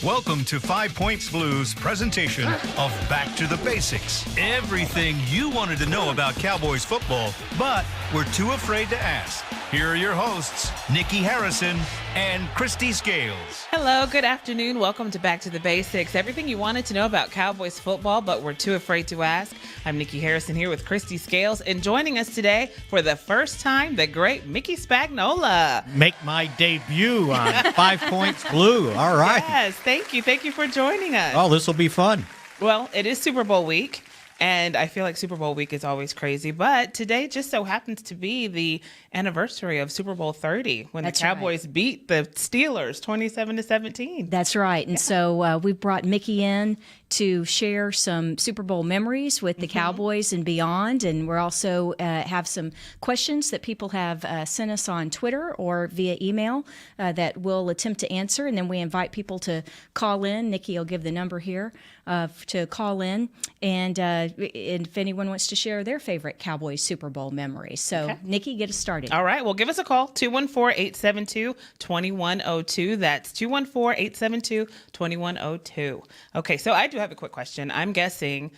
Welcome to 5 Points Blues presentation of Back to the Basics. Everything you wanted to know about Cowboys football, but were too afraid to ask. Here are your hosts, Nikki Harrison and Kristi Scales. Hello, good afternoon. Welcome to Back to the Basics. Everything you wanted to know about Cowboys football, but were too afraid to ask. I'm Nikki Harrison here with Kristi Scales, and joining us today for the first time, the great Mickey Spagnola. Make my debut on 5 Points Blue. All right. Yes, thank you. Thank you for joining us. Oh, this will be fun. Well, it is Super Bowl week. And I feel like Super Bowl week is always crazy. But today just so happens to be the anniversary of Super Bowl 30 when the Cowboys beat the Steelers 27-17. That's right. And so we brought Mickey in to share some Super Bowl memories with the Cowboys and beyond. And we're also have some questions that people have sent us on Twitter or via email that we'll attempt to answer. And then we invite people to call in. Nikki will give the number here to call in. And if anyone wants to share their favorite Cowboys Super Bowl memories. So, Nikki, get us started. All right. Well, give us a call, 214-872-2102. That's 214-872-2102. Okay, so I do have a quick question. I'm guessing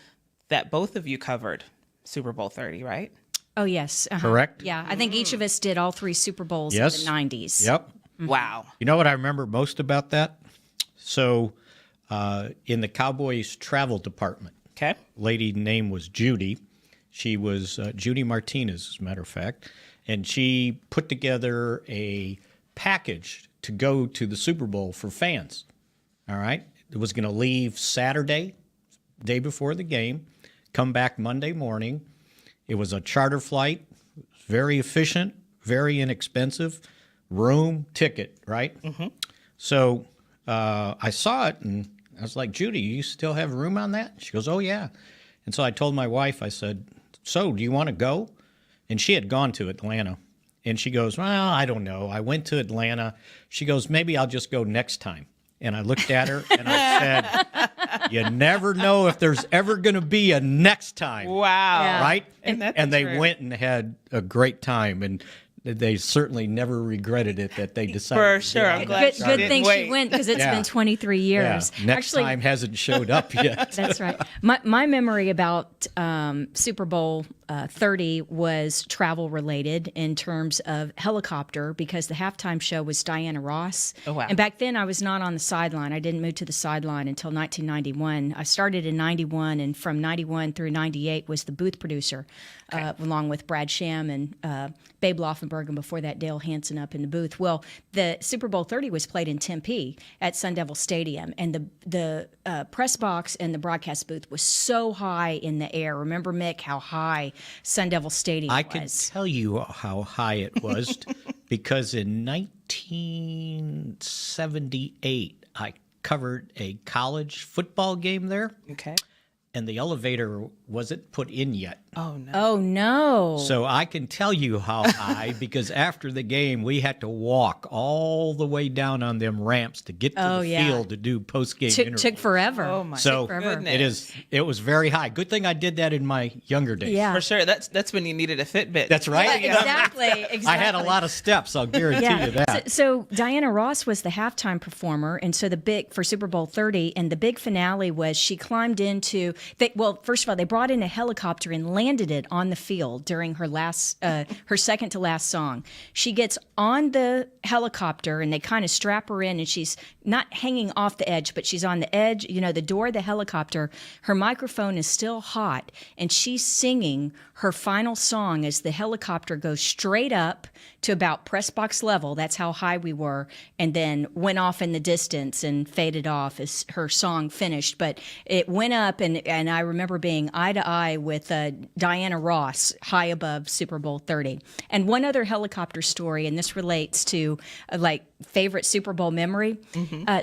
that both of you covered Super Bowl 30, right? Oh, yes. Correct? Yeah, I think each of us did all three Super Bowls in the 90s. Yep. Wow. You know what I remember most about that? So, in the Cowboys travel department, lady name was Judy. She was Judy Martinez, as a matter of fact. And she put together a package to go to the Super Bowl for fans. All right? It was going to leave Saturday, day before the game, come back Monday morning. It was a charter flight, very efficient, very inexpensive, room, ticket, right? So I saw it, and I was like, Judy, you still have room on that? She goes, oh, yeah. And so I told my wife, I said, so do you want to go? And she had gone to Atlanta. And she goes, well, I don't know. I went to Atlanta. She goes, maybe I'll just go next time. And I looked at her and I said, you never know if there's ever going to be a next time. Wow. Yeah. Right? And they went and had a great time. And they certainly never regretted it that they decided. For sure. I'm glad Good thing she went because it's been 23 years. Yeah. Next time hasn't showed up yet. That's right. My memory about Super Bowl 30 was travel related in terms of helicopter because the halftime show was Diana Ross. Oh, wow. And back then I was not on the sideline. I didn't move to the sideline until 1991. I started in 91, and from 91 through 98 was the booth producer, along with Brad Sham and Babe Laufenberg, and before that Dale Hansen up in the booth. Well, the Super Bowl 30 was played in Tempe at Sun Devil Stadium, and the press box and the broadcast booth was so high in the air. Remember, Mick, how high Sun Devil Stadium was? I can tell you how high it was because in 1978, I covered a college football game there. Okay. And the elevator wasn't put in yet. Oh, no. Oh, no. So I can tell you how high because after the game, we had to walk all the way down on them ramps to get to the field to do post-game interviews. Took forever. Oh, my goodness. It was very high. Good thing I did that in my younger days. Yeah. For sure. That's when you needed a Fitbit. That's right. Exactly. I had a lot of steps, I'll guarantee you that. So Diana Ross was the halftime performer, and so for Super Bowl 30, and the big finale was she climbed into. First of all, they brought in a helicopter and landed it on the field during her her second to last song. She gets on the helicopter and they kind of strap her in, and she's not hanging off the edge, but she's on the edge, the door of the helicopter. Her microphone is still hot, and she's singing her final song as the helicopter goes straight up to about press box level. That's how high we were, and then went off in the distance and faded off as her song finished. But it went up, and I remember being eye to eye with Diana Ross high above Super Bowl 30. And one other helicopter story, and this relates to favorite Super Bowl memory.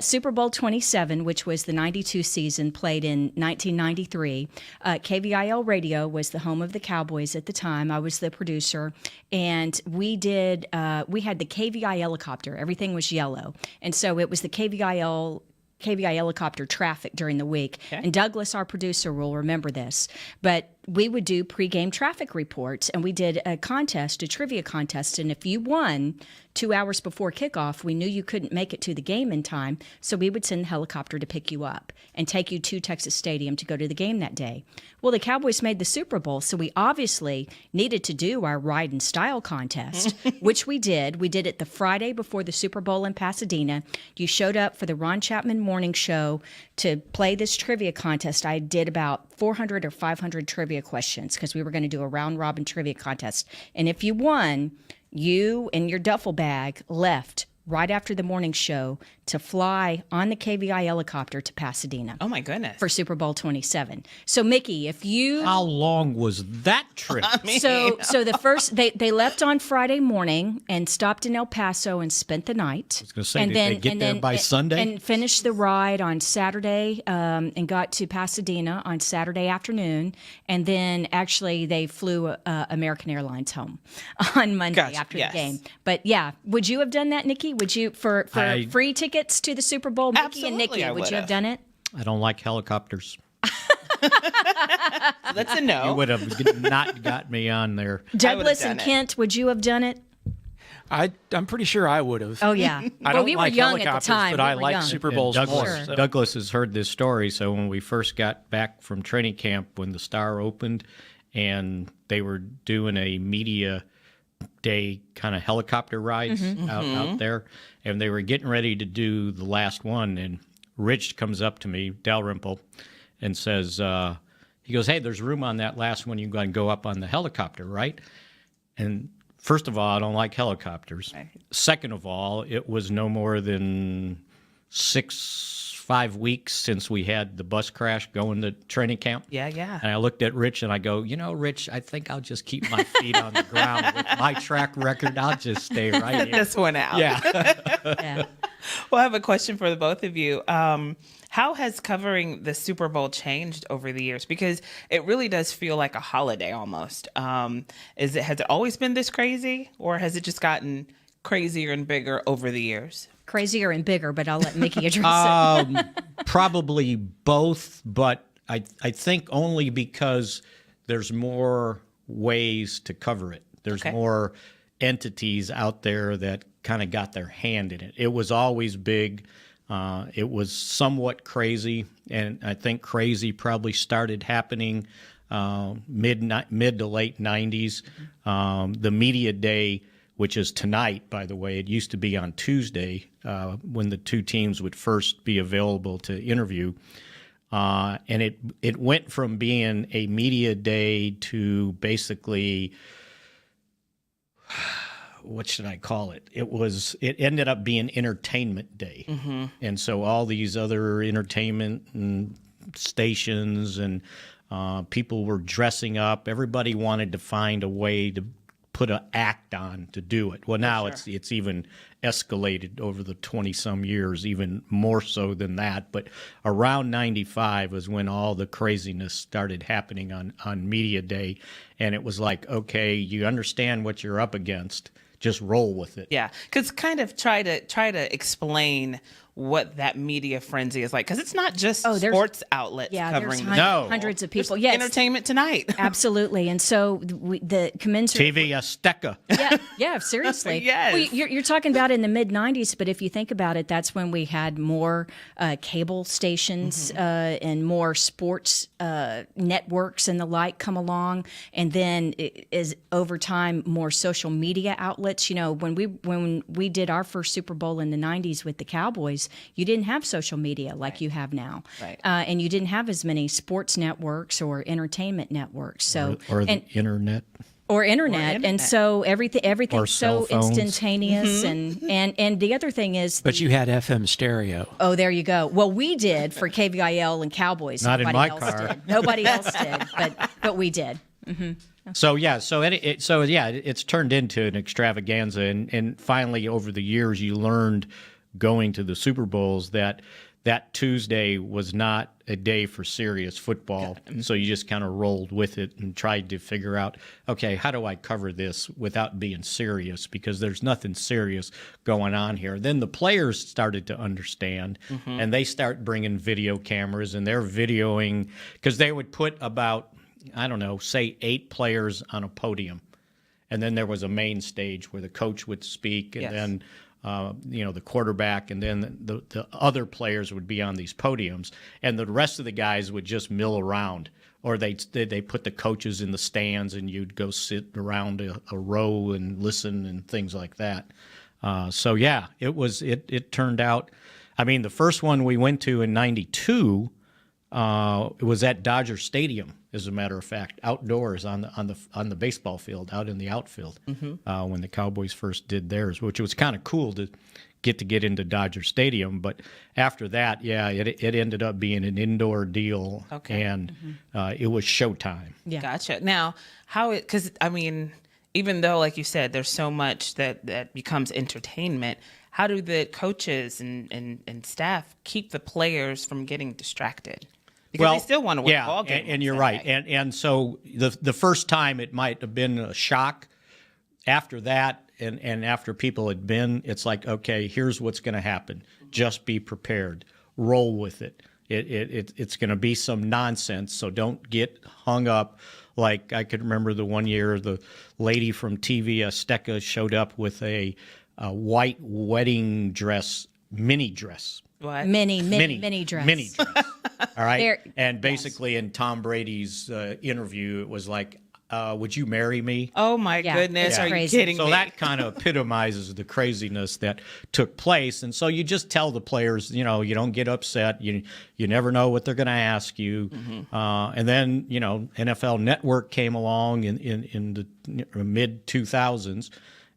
Super Bowl 27, which was the 92 season, played in 1993. KVIL Radio was the home of the Cowboys at the time. I was the producer, and we had the KVI helicopter. Everything was yellow. And so it was the KVI helicopter traffic during the week. Okay. And Douglas, our producer, will remember this. But we would do pregame traffic reports, and we did a trivia contest, and if you won 2 hours before kickoff, we knew you couldn't make it to the game in time, so we would send a helicopter to pick you up and take you to Texas Stadium to go to the game that day. Well, the Cowboys made the Super Bowl, so we obviously needed to do our ride and style contest, which we did. We did it the Friday before the Super Bowl in Pasadena. You showed up for the Ron Chapman morning show to play this trivia contest. I did about 400 or 500 trivia questions because we were going to do a round-robin trivia contest. And if you won, you and your duffel bag left right after the morning show to fly on the KVI helicopter to Pasadena. Oh, my goodness. For Super Bowl 27. So, Mickey, if you... How long was that trip? So the first... They left on Friday morning and stopped in El Paso and spent the night. I was going to say, did they get there by Sunday? And finished the ride on Saturday and got to Pasadena on Saturday afternoon. And then, actually, they flew American Airlines home on Monday after the game. But, yeah, would you have done that, Nikki? Would you, for free tickets to the Super Bowl, Mickey Absolutely, and Nikki, would you have done it? I don't like helicopters. That's a no. You would have not got me on there. Douglas and Kent, would you have done it? I'm pretty sure I would have. Oh, yeah. I don't we like were young at the helicopters, time. but I like Super Bowls more. Douglas, Douglas has heard this story. So when we first got back from training camp, when the Star opened, and they were doing a media day kind of helicopter rides out there, and they were getting ready to do the last one, and Rich comes up to me, Dalrymple, and says, he goes, "Hey, there's room on that last one. You're going to go up on the helicopter, right?" And first of all, I don't like helicopters. Right. Second of all, it was no more than 5 weeks since we had the bus crash going to training camp. Yeah. And I looked at Rich and I go, Rich, I think I'll just keep my feet on the ground. With my track record, I'll just stay right here. This one out. Yeah. Well, I have a question for the both of you. How has covering the Super Bowl changed over the years? Because it really does feel like a holiday almost. Has it always been this crazy, or has it just gotten crazier and bigger over the years? Crazier and bigger, but I'll let Mickey address it. Probably both, but I think only because there's more ways to cover it. There's more entities out there that kind of got their hand in it. It was always big. It was somewhat crazy, and I think crazy probably started happening mid to late 90s. The media day, which is tonight, by the way. It used to be on Tuesday when the two teams would first be available to interview. And it went from being a media day to basically, what should I call it? It ended up being entertainment day. Mm-hmm. And so all these other entertainment and stations and people were dressing up. Everybody wanted to find a way to put an act on to do it. Well, now it's even escalated over the 20-some years, even more so than that. But around 95 was when all the craziness started happening on Media Day. And it was like, okay, you understand what you're up against. Just roll with it. Yeah, because kind of try to explain what that media frenzy is like, because it's not just sports outlets covering hundreds of people. There's entertainment tonight. Absolutely. And so the commensurate TV Azteca. Yeah, seriously. Yes. Well, you're talking about in the mid 90s, but if you think about it, that's when we had more cable stations and more sports networks and the like come along, and then is over time more social media outlets. You know, when we did our first Super Bowl in the 90s with the Cowboys, you didn't have social media like you have now, and you didn't have as many sports networks or entertainment networks. So or the internet. Or internet. And so everything's so instantaneous. And the other thing is, but you had FM stereo. Oh, there you go. Well, we did for KVIL and Cowboys. Not in my car. Nobody else did, but we did. Mm-hmm. So it's turned into an extravaganza, and finally over the years you learned going to the Super Bowls that Tuesday was not a day for serious football. So you just kind of rolled with it and tried to figure out, okay, how do I cover this without being serious? Because there's nothing serious going on here. Then the players started to understand, and they start bringing video cameras, and they're videoing, because they would put about I don't know, say 8 players on a podium. And then there was a main stage where the coach would speak, and then the quarterback, and then the other players would be on these podiums, and the rest of the guys would just mill around, or they put the coaches in the stands, and you'd go sit around a row and listen and things like that. It turned out. I mean, the first one we went to in '92, it was at Dodger Stadium, as a matter of fact, outdoors on the baseball field, out in the outfield, when the Cowboys first did theirs, which was kind of cool to get into Dodger Stadium. But after that, it ended up being an indoor deal, and it was showtime. Yeah. Gotcha. Now, because I mean, even though, like you said, there's so much that becomes entertainment, how do the coaches and staff keep the players from getting distracted? Because they still want to win ball games. And you're right. And so the first time it might have been a shock. After that, and after people had been, it's like, okay, here's what's going to happen. Just be prepared. Roll with it. It's going to be some nonsense, so don't get hung up. Like I could remember the one year the lady from TV Azteca showed up with a white wedding dress, mini dress. What? Mini dress. Mini dress. All right. And basically in Tom Brady's interview, it was like, would you marry me? Oh, my goodness. Are you kidding me? So that kind of epitomizes the craziness that took place. And so you just tell the players, you don't get upset. You never know what they're going to ask you. And then, NFL Network came along in the mid-2000s.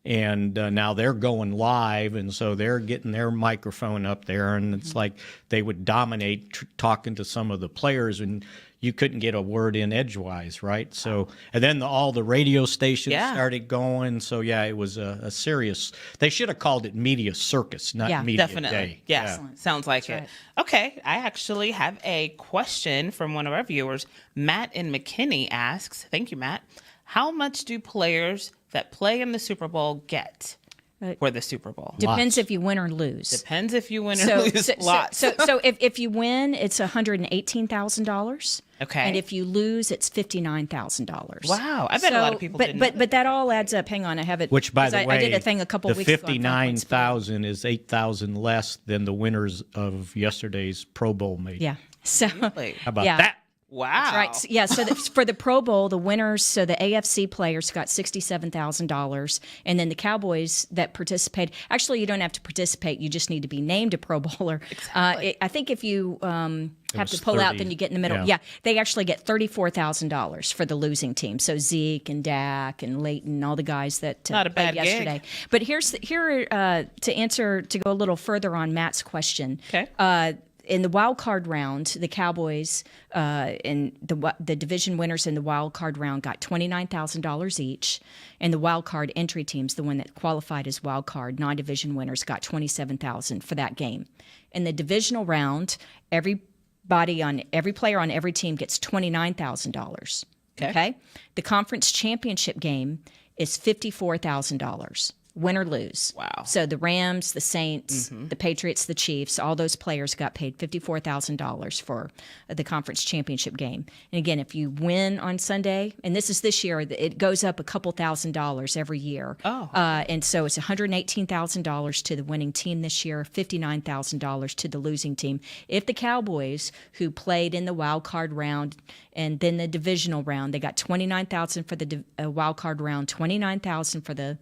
And now they're going live, and so they're getting their microphone up there, and it's like they would dominate talking to some of the players, and you couldn't get a word in edgewise, right? So, and then all the radio stations started going. So, it was a serious. They should have called it Media Circus, not Media Day. Yes, sounds like it. Right. Okay, I actually have a question from one of our viewers. Matt in McKinney asks, thank you, Matt, how much do players that play in the Super Bowl get for the Super Bowl? Depends if you win or lose. Depends if you win or lose. Lots. So if you win, it's $118,000. Okay. And if you lose, it's $59,000. Wow. I bet a lot of people didn't know but that all adds up. Hang on, I have it. Which, by the way, I did a thing a couple weeks ago. The $59,000 is $8,000 less than the winners of yesterday's Pro Bowl made. Yeah. So really? How about that? Wow. That's right. Yeah. So for the Pro Bowl, the winners, so the AFC players got $67,000, and then the Cowboys that participated. Actually, you don't have to participate; you just need to be named a Pro Bowler. Exactly. I think if you have to pull out, then you get in the middle. Yeah, they actually get $34,000 for the losing team. So Zeke and Dak and Leighton, all the guys that not a bad played yesterday. Gig. But to go a little further on Matt's question. Okay. In the wild card round, the Cowboys and the division winners in the wild card round got $29,000 each, and the wild card entry teams, the one that qualified as wild card non-division winners, got $27,000 for that game. In the divisional round, every player on every team gets $29,000. Okay. The conference championship game is $54,000. Win or lose. Wow. So the Rams, the Saints, the Patriots, the Chiefs, all those players got paid $54,000 for the conference championship game. And again, if you win on Sunday, and this year, it goes up a couple $1,000s every year. Oh. And so it's $118,000 to the winning team this year, $59,000 to the losing team. If the Cowboys, who played in the wild card round and then the divisional round, they got $29,000 for the wild card round, $29,000 for the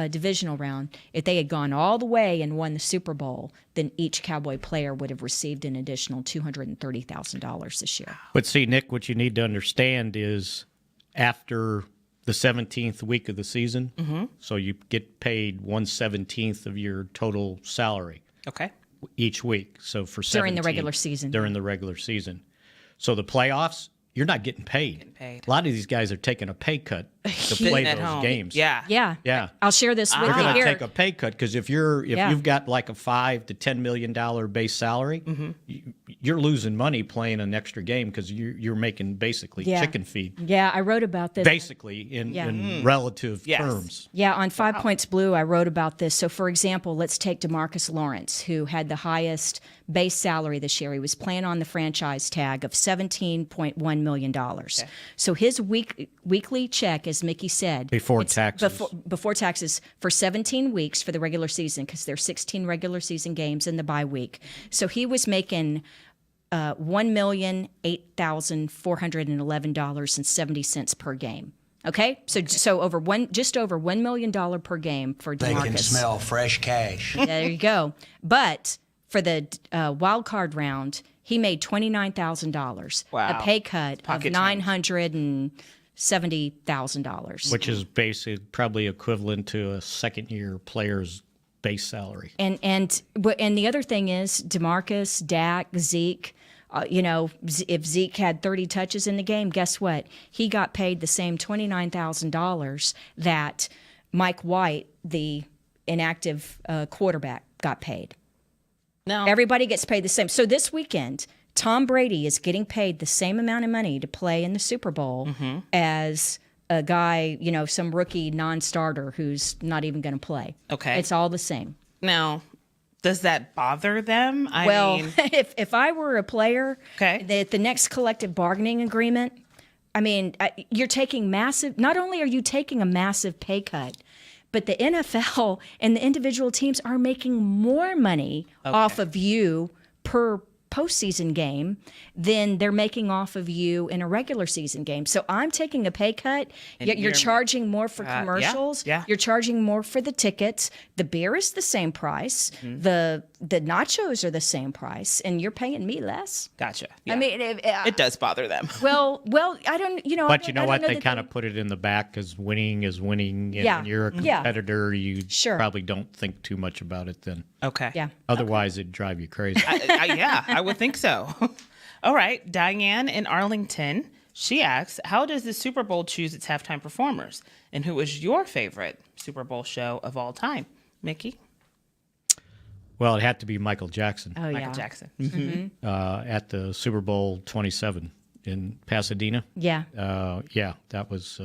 divisional round. If they had gone all the way and won the Super Bowl, then each Cowboy player would have received an additional $230,000 this year. But see, Nick, what you need to understand is after the 17th week of the season, so you get paid 1/17 of your total salary. Okay. Each week. So for during the regular season. During the regular season. So the playoffs, you're not getting paid. A lot of these guys are taking a pay cut to play those games. Yeah. I'll share this with They're you going to here. take a pay cut because if you've got like a $5 to $10 million base salary, you're losing money playing an extra game because you're making basically chicken feed. Yeah, I wrote about this. Basically, in relative terms. Yeah, on 5 Points Blue, I wrote about this. So, for example, let's take DeMarcus Lawrence, who had the highest base salary this year. He was playing on the franchise tag of $17.1 million. Okay. So his weekly check, as Mickey said, before taxes. Before taxes for 17 weeks for the regular season, because there's 16 regular season games in the bye week. So he was making $1,008,411.70 per game. Okay, so just over $1 million per game for DeMarcus. They can smell fresh cash. There you go. But for the wild card round, he made $29,000. Wow. A pay cut of $970,000, which is basically probably equivalent to a second-year player's base salary. And the other thing is DeMarcus, Dak, Zeke. If Zeke had 30 touches in the game, guess what? He got paid the same $29,000 that Mike White, the inactive quarterback, got paid. No. Everybody gets paid the same. So this weekend, Tom Brady is getting paid the same amount of money to play in the Super Bowl as a guy, some rookie non-starter who's not even going to play. Okay. It's all the same. Now, does that bother them? I mean, if I were a player, okay, the next collective bargaining agreement, I mean, you're taking not only are you taking a massive pay cut, but the NFL and the individual teams are making more money off of you per postseason game than they're making off of you in a regular season game. So I'm taking a pay cut. Yet you're charging more for commercials. Yeah. You're charging more for the tickets. The beer is the same price. The nachos are the same price, and you're paying me less. Gotcha. Yeah. I mean, it does bother them. Well, I don't. But you know what? They kind of put it in the back because winning is winning, and when you're a competitor, you probably don't think too much about it then. Okay. Yeah. Otherwise, it'd drive you crazy. I would think so. All right. Diane in Arlington, she asks, how does the Super Bowl choose its halftime performers? And who is your favorite Super Bowl show of all time? Mickey? Well, it had to be Michael Jackson. Oh, Michael Jackson. At the Super Bowl 27 in Pasadena. Yeah. That was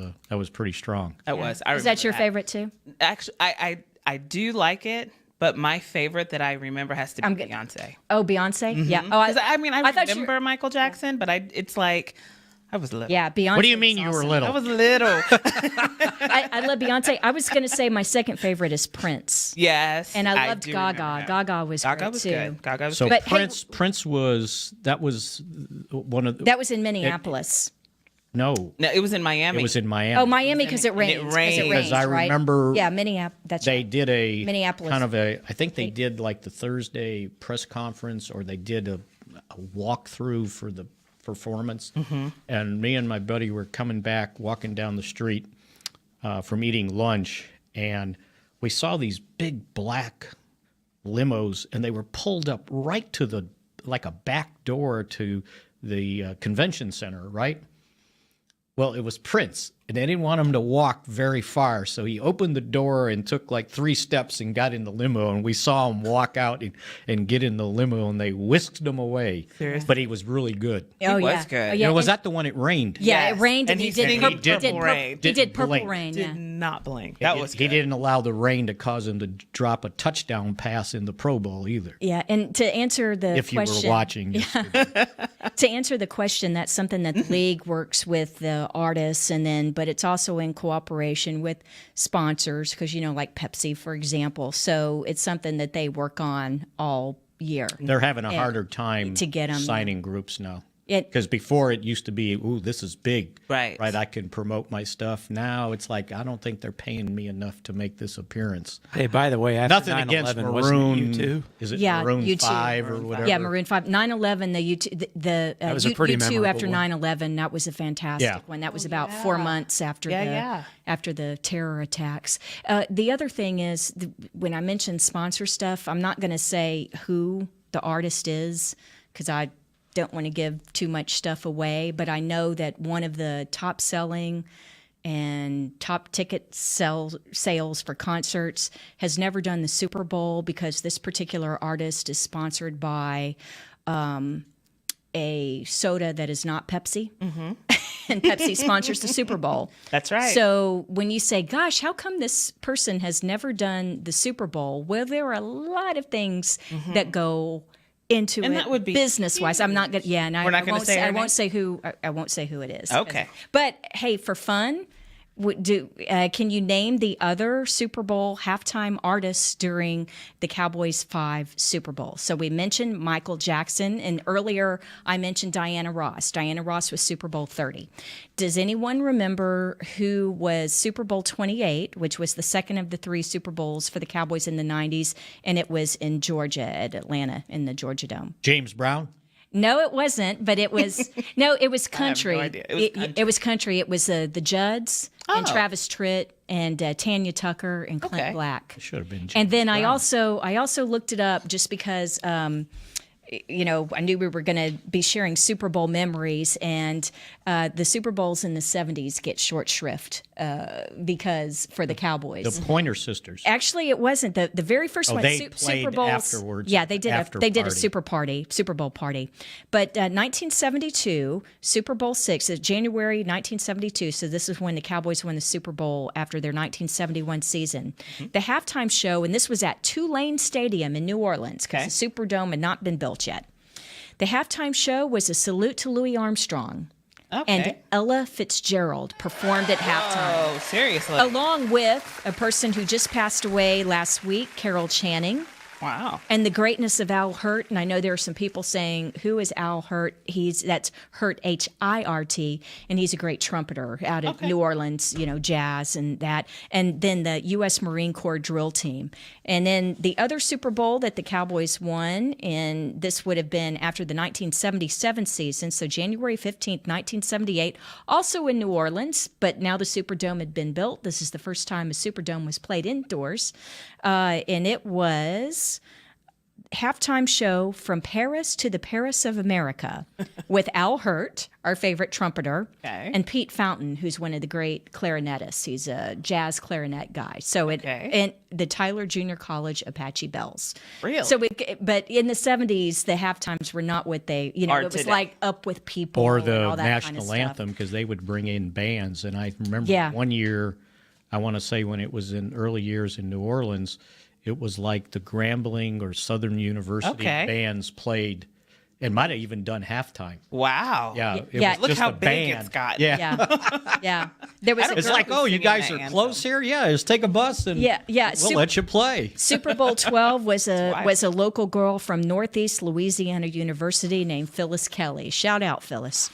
pretty strong. It was. Is that your favorite too? Actually, I do like it. But my favorite that I remember has to be Beyonce. Oh, Beyonce? Yeah. Oh, I remember Michael Jackson, but it's like I was little. Yeah, Beyonce. What do you mean you were little? I was little. I love Beyonce. I was going to say my second favorite is Prince. Yes. And I loved Gaga. Gaga was great too. Good. Gaga was so good. Prince was one of the, that was in Minneapolis. No, it was in Miami. It was in Miami. Oh, Miami because it rained. Because I remember, Minneapolis. That's they did a Minneapolis. Kind of I think they did like the Thursday press conference, or they did a walkthrough for the performance. And me and my buddy were coming back, walking down the street from eating lunch, and we saw these big black limos, and they were pulled up right to like a back door to the convention center, right? Well, it was Prince, and they didn't want him to walk very far, so he opened the door and took like 3 steps and got in the limo, and we saw him walk out and get in the limo, and they whisked him away. Seriously? But he was really good. He was good. Oh, yeah. Was that the one it rained? Yeah, Yes. it rained, and he did Purple Rain. He did Purple blink. Rain. Did not blink. That was good. He didn't allow the rain to cause him to drop a touchdown pass in the Pro Bowl either. Yeah, and to answer the If you question, were watching. to answer the question, that's something that the league works with the artists, but it's also in cooperation with sponsors, because like Pepsi, for example. So it's something that they work on all year. They're having a harder time to get them signing groups now. Because before it used to be, ooh, this is big. Right. I can promote my stuff. Now it's like, I don't think they're paying me enough to make this appearance. Hey, by the way, after Nothing 9/11, against wasn't Maroon. it U2? Is it U2. Maroon 5 or whatever? Yeah, Maroon 5. 9/11, the U2, that was a pretty U2 memorable after one. 9/11, that was a fantastic one. That was about 4 months after after the terror attacks. The other thing is, when I mentioned sponsor stuff, I'm not going to say who the artist is, because I don't want to give too much stuff away, but I know that one of the top selling and top ticket sales for concerts has never done the Super Bowl, because this particular artist is sponsored by a soda that is not Pepsi. And Pepsi sponsors the Super Bowl. That's right. So when you say, gosh, how come this person has never done the Super Bowl? Well, there are a lot of things that go into And it that would be business-wise. I'm not going to, and We're not gonna say her I won't name? say who, I won't say who it is. Okay. But hey, for fun, can you name the other Super Bowl halftime artists during the Cowboys 5 Super Bowl? So we mentioned Michael Jackson, and earlier I mentioned Diana Ross. Diana Ross was Super Bowl 30. Does anyone remember who was Super Bowl 28, which was the second of the 3 Super Bowls for the Cowboys in the 90s, and it was in Georgia at Atlanta in the Georgia Dome? James Brown? No, it wasn't, but it was it was country. no idea. It was country. It was the Judds and Travis Tritt and Tanya Tucker and Clint Okay. Black. Should have been James And then Brown. I also looked it up just because I knew we were going to be sharing Super Bowl memories, and the Super Bowls in the 70s get short shrift because for the Cowboys. The Pointer Sisters. Actually, it wasn't the very first one. they Super played Bowls afterwards, Yeah, they did. after They did a party. Super Bowl party. But 1972, Super Bowl 6, January 1972. So this is when the Cowboys won the Super Bowl after their 1971 season. The halftime show, and this was at Tulane Stadium in New Orleans because the Superdome had not been built yet. The halftime show was a salute to Louis Armstrong. Okay. And Ella Fitzgerald performed at halftime, Oh, seriously. along with a person who just passed away last week, Carol Channing, Wow. and the greatness of Al Hirt. And I know there are some people saying, who is Al Hirt? That's Hirt, H-I-R-T, and he's a great trumpeter out of New Orleans, jazz and that. And then the U.S. Marine Corps drill team. And then the other Super Bowl that the Cowboys won, and this would have been after the 1977 season, so January 15th, 1978, also in New Orleans, but now the Superdome had been built. This is the first time a Superdome was played indoors. And it was halftime show From Paris to the Paris of America with Al Hirt, our favorite trumpeter, and Pete Fountain, who's one of the great clarinetists. He's a jazz clarinet guy. So and the Tyler Junior College Apache Bells. Really? So, but in the 70s, the halftimes were not what they, Are it was today. like Up with People Or and the all that national kind of anthem, because they would bring in bands. And I remember Yeah. one year, I want to say when it was in early years in New Orleans, it was like the Grambling or Southern University bands played, and might have even done halftime. Wow. Yeah, it Yeah. was Look just how a big band. it's gotten. Yeah. Yeah, yeah. There was It's girl like, who's oh, you singing guys that are anthem. close here? Yeah, just take a bus and Yeah. we'll let you play. Super Bowl 12 was a local girl from Northeast Louisiana University named Phyllis Kelly. Shout out, Phyllis.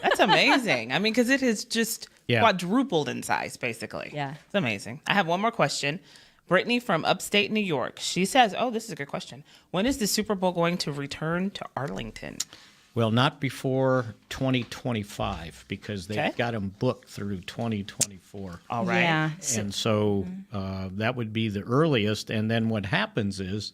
That's amazing. I mean, because it has just quadrupled in size, basically. Yeah. It's amazing. I have one more question. Brittany from upstate New York. She says, this is a good question. When is the Super Bowl going to return to Arlington? Well, not before 2025 because they've got them booked through 2024. All right. Yeah. And so that would be the earliest. And then what happens is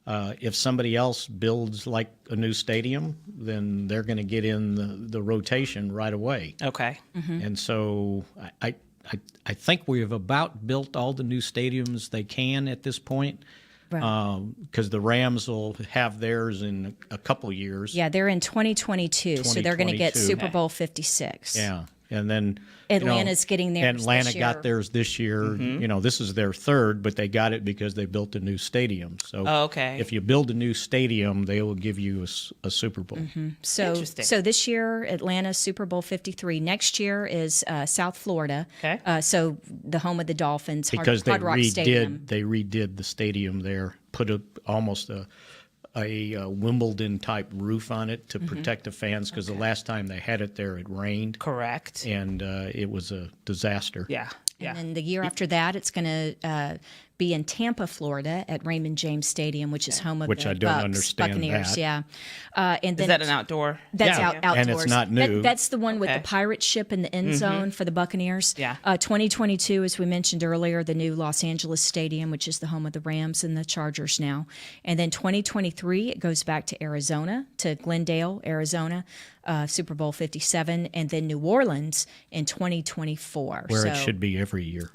if somebody else builds like a new stadium, then they're going to get in the rotation right away. Okay. And so I think we've about built all the new stadiums they can at this point. Because the Rams will have theirs in a couple years. Yeah, they're in 2022, so they're going to get 2022. Super Bowl 56. Yeah. And then Atlanta's getting theirs Atlanta this year. got theirs this year. This is their third, but they got it because they built a new stadium. So if you build a new stadium, they will give you a Super Bowl. So Interesting. this year, Atlanta Super Bowl 53. Next year is South Florida. Okay. So the home of the Dolphins, Because Hard Rock Stadium. they redid the stadium there, put almost a Wimbledon type roof on it to protect the fans because the last time they had it there it rained. Correct. And it was a disaster. Yeah. And then the year after that, it's going to be in Tampa, Florida, at Raymond James Stadium, which is home of Which the I don't understand Buccaneers. that. Yeah, and then Is that an outdoor? That's Yeah. outdoors. And it's not new. That's the one with the pirate ship in the end zone for the Buccaneers. Yeah. 2022, as we mentioned earlier, the new Los Angeles Stadium, which is the home of the Rams and the Chargers now. And then 2023, it goes back to Arizona, to Glendale, Arizona, Super Bowl 57, and then New Orleans in 2024. Where it should be every year.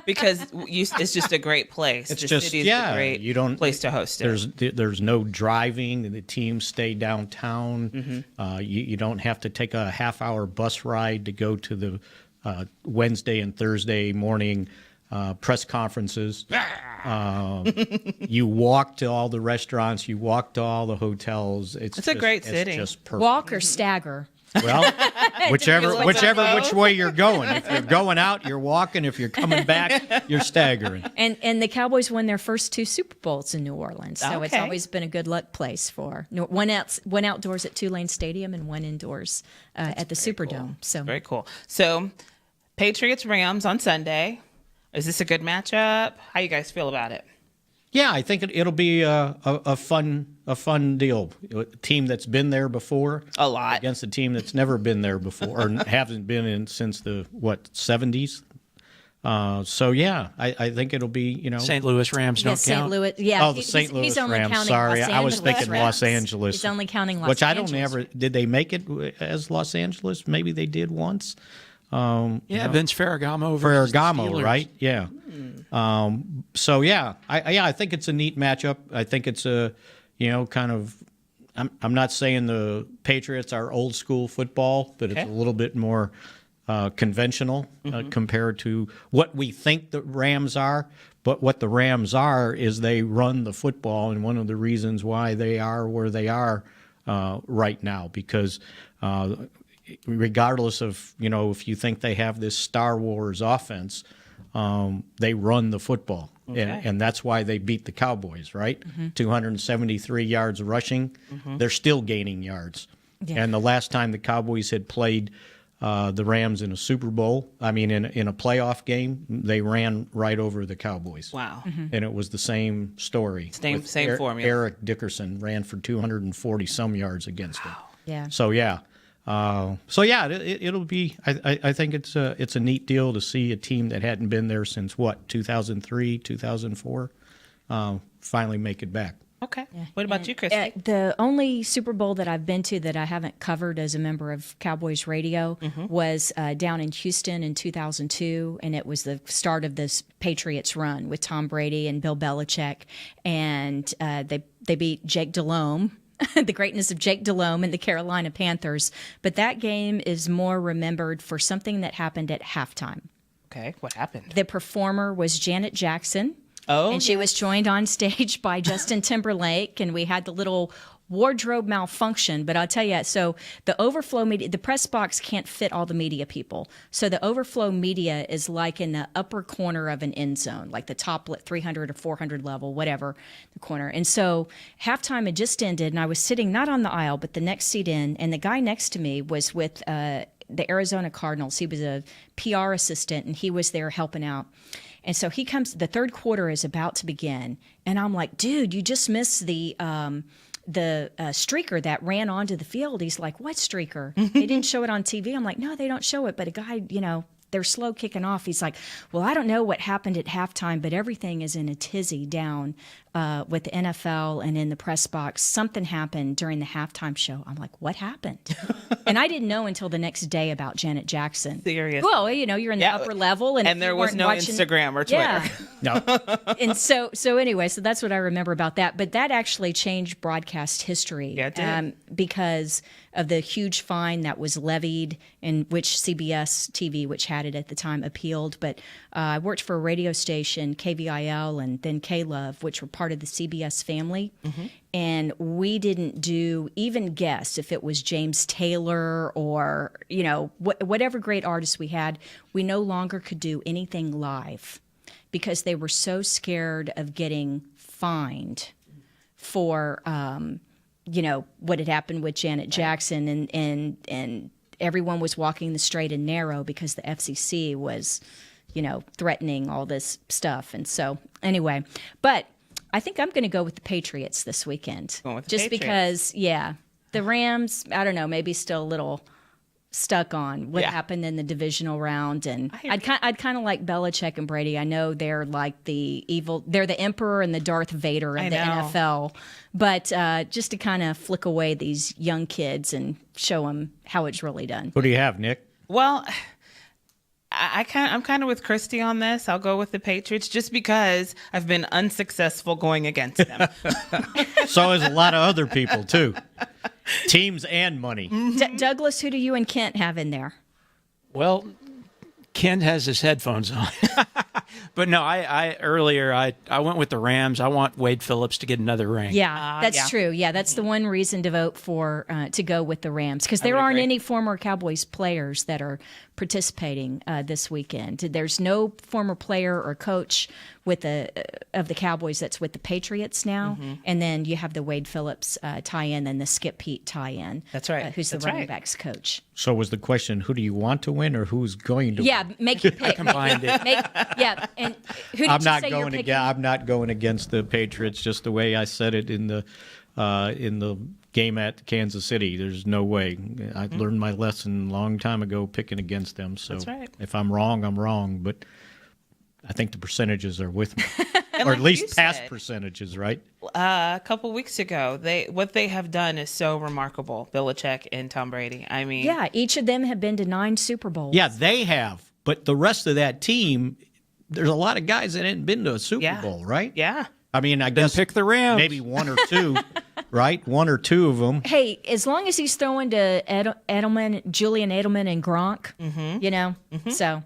Because it's just a great place. It's the just city's yeah, a great you don't place to host it. There's no driving. The teams stay downtown. Mm-hmm. You don't have to take a half-hour bus ride to go to the Wednesday and Thursday morning press conferences. You walk to all the restaurants. You walk to all the hotels. It's a great city. It's just perfect. Walk or stagger. Well, which way you're going. If you're going out, you're walking. If you're coming back, you're staggering. And the Cowboys won their first 2 Super Bowls in New Orleans, so it's Okay. always been a good luck place for one outdoors at Tulane Stadium and one indoors at the Superdome. So Very cool. So, Patriots Rams on Sunday. Is this a good matchup? How you guys feel about it? Yeah, I think it'll be a fun deal. A team that's been there before, A lot. against a team that's never been there before or hasn't been in since the 70s. So yeah, I think it'll be St. Louis Rams don't St. count. Louis, yeah. Oh, the St. Louis he's only Rams. counting Sorry, Los I was Angeles thinking Rams. Los Angeles. He's only counting Los which I Angeles. don't ever. Did they make it as Los Angeles? Maybe they did once. Yeah, Vince Ferragamo versus the Ferragamo, Steelers. right? Yeah. So yeah, I think it's a neat matchup. I think it's a, kind of. I'm not saying the Patriots are old school football, but it's Okay. a little bit more conventional compared to what we think the Rams are. But what the Rams are is they run the football, and one of the reasons why they are where they are right now, because regardless of if you think they have this Star Wars offense, they run the football. Okay. And that's why they beat the Cowboys, right? 273 yards rushing. They're still gaining yards. Yeah. And the last time the Cowboys had played the Rams in a Super Bowl, in a playoff game, they ran right over the Cowboys. Wow. And it was the same story. Same formula. Eric Dickerson ran for 240 some yards against them. Yeah. So yeah. It'll be. I think it's a neat deal to see a team that hadn't been there since 2003, 2004, finally make it back. Okay. What about you, Kristi? The only Super Bowl that I've been to that I haven't covered as a member of Cowboys Radio was down in Houston in 2002, and it was the start of this Patriots run with Tom Brady and Bill Belichick, and they beat Jake Delhomme. The greatness of Jake Delhomme and the Carolina Panthers. But that game is more remembered for something that happened at halftime. Okay. What happened? The performer was Janet Jackson. Oh, And she was joined on stage by Justin Timberlake, and we had the little wardrobe malfunction. But I'll tell you, so the overflow media, the press box can't fit all the media people. So the overflow media is like in the upper corner of an end zone, like the top 300 or 400 level, whatever, the corner. And so halftime had just ended, and I was sitting not on the aisle, but the next seat in, and the guy next to me was with the Arizona Cardinals. He was a PR assistant, and he was there helping out. And so he comes, the third quarter is about to begin, and I'm like, dude, you just missed the streaker that ran onto the field. He's like, what streaker? They didn't show it on TV. I'm like, no, they don't show it. But a guy, they're slow kicking off. He's like, well, I don't know what happened at halftime, but everything is in a tizzy down with the NFL and in the press box. Something happened during the halftime show. I'm like, what happened? And I didn't know until the next day about Janet Jackson. Serious. Well, you're in the upper level. And there you was weren't no watching, Instagram or Twitter. Yeah. No. And so anyway, so that's what I remember about that. But that actually changed broadcast history. Yeah, it did. Because of the huge fine that was levied, in which CBS TV, which had it at the time, appealed. But I worked for a radio station, KVIL, and then K-Love, which were part of the CBS family. And we didn't even guess if it was James Taylor or, whatever great artists we had. We no longer could do anything live because they were so scared of getting fined for, what had happened with Janet Jackson, and everyone was walking the straight and narrow because the FCC was, threatening all this stuff. And so anyway, but I think I'm going to go with the Patriots this weekend. Going with the just Patriots. because, the Rams, I don't know, maybe still a little stuck on what happened in the divisional round, and I'd kind of like Belichick and Brady. I know they're like they're the Emperor and the Darth Vader of the NFL, but just to kind of flick away these young kids and show them how it's really done. Who do you have, Nick? Well, I'm kind of with Kristi on this. I'll go with the Patriots just because I've been unsuccessful going against them. So is a lot of other people, too. Teams and money. Douglas, who do you and Kent have in there? Well, Ken has his headphones on. But no, I earlier went with the Rams. I want Wade Phillips to get another ring. Yeah, that's true. Yeah, that's the one reason to vote for to go with the Rams, because there aren't any former Cowboys players that are participating this weekend. There's no former player or coach with of the Cowboys that's with the Patriots now, and then you have the Wade Phillips tie-in and the Skip Pete tie-in. That's right. Who's the running backs coach? So was the question, who do you want to win or who's going to Yeah, win? make your pick. Combined it. And who did I'm you not say going you're against. I'm not going against the Patriots. Just the way I said it in the game at Kansas City. There's no way. I learned my lesson a long time ago picking against them. So That's right. if I'm wrong, I'm wrong. But I think the percentages are with me, or like at least you past said, percentages, right? A couple weeks ago, what they have done is so remarkable. Belichick and Tom Brady. I mean, Yeah, each of them have been to 9 Super Bowls. Yeah, they have. But the rest of that team, there's a lot of guys that hadn't been to a Super Bowl, right? Yeah. I mean, I guess pick the Rams. Maybe one or two, right? One or two of them. Hey, as long as he's throwing to Julian Edelman and Gronk, you know, so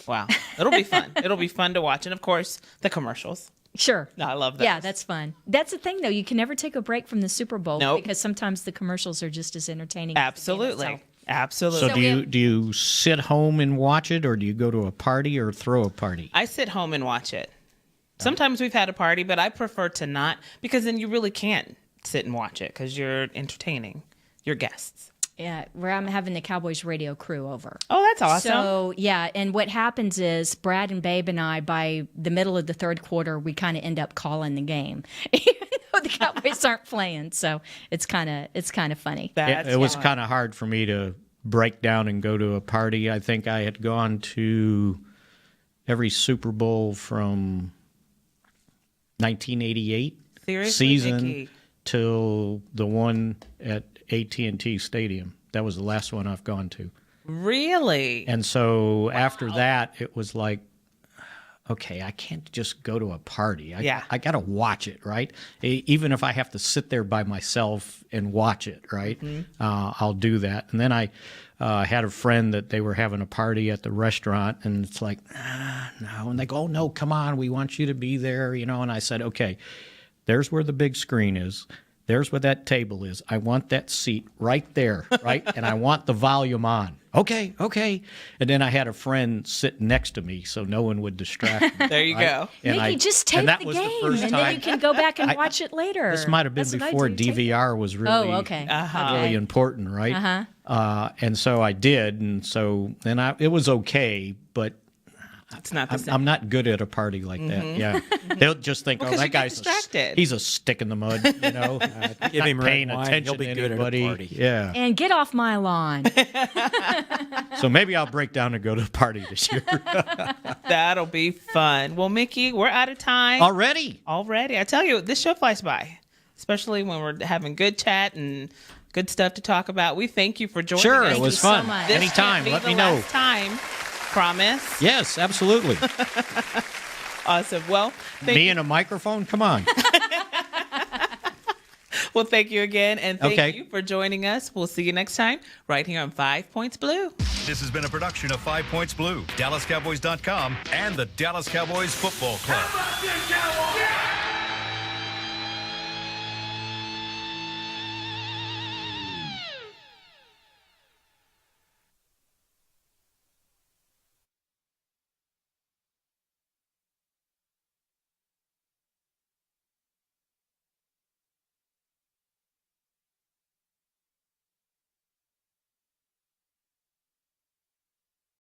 Wow. It'll be fun. It'll be fun to watch. And of course, the commercials. sure. No, I love that. Yeah, that's fun. That's the thing, though. You can never take a break from the Super Bowl Nope. because sometimes the commercials are just as entertaining. Absolutely. As the game itself. Absolutely. So do you sit home and watch it, or do you go to a party or throw a party? I sit home and watch it. Sometimes we've had a party, but I prefer to not, because then you really can't sit and watch it because you're entertaining your guests. Yeah, where I'm having the Cowboys radio crew over. Oh, that's awesome. So, yeah, and what happens is Brad and Babe and I, by the middle of the third quarter, we kind of end up calling the game, even though the Cowboys aren't playing. So it's kind of funny. It was kind of hard for me to break down and go to a party. I think I had gone to every Super Bowl from 1988 Seriously, season Nikki? till the one at AT&T Stadium. That was the last one I've gone to. Really? And so after that, it was like, okay, I can't just go to a party. I got to watch it, right? Even if I have to sit there by myself and watch it, right? I'll do that. And then I had a friend that they were having a party at the restaurant, and it's like, no. And they go, oh, no, come on, we want you to be there, you know. And I said, okay, there's where the big screen is. There's where that table is. I want that seat right there, right? And I want the volume on. Okay. And then I had a friend sit next to me so no one would distract me. There you go. And Nikki, just take the game, and then you can go back and watch it later. This might have been That's what I before do. DVR was really, really important, right? And so I did, and so then it was okay, but It's not the same. I'm not good at a party like that. Yeah, they'll just think, Well, 'cause oh, you that get guy's distracted. he's a stick in the mud, you know, Give him not red paying wine, attention he'll be to good at a anybody. party. Yeah, And get off my lawn. so maybe I'll break down and go to a party this year. That'll be fun. Well, Mickey, we're out of time. Already? I tell you, this show flies by, especially when we're having good chat and good stuff to talk about. We thank you for joining Sure, us. it was so fun. much. This Anytime, can't be let the me know. last time. Promise. Yes, absolutely. Awesome. Well, Me and a microphone? Come on. Well, thank you again, and thank Okay. you for joining us. We'll see you next time right here on 5 Points Blue. This has been a production of 5 Points Blue, DallasCowboys.com, and the Dallas Cowboys Football Club. How about this, Cowboys? Yeah!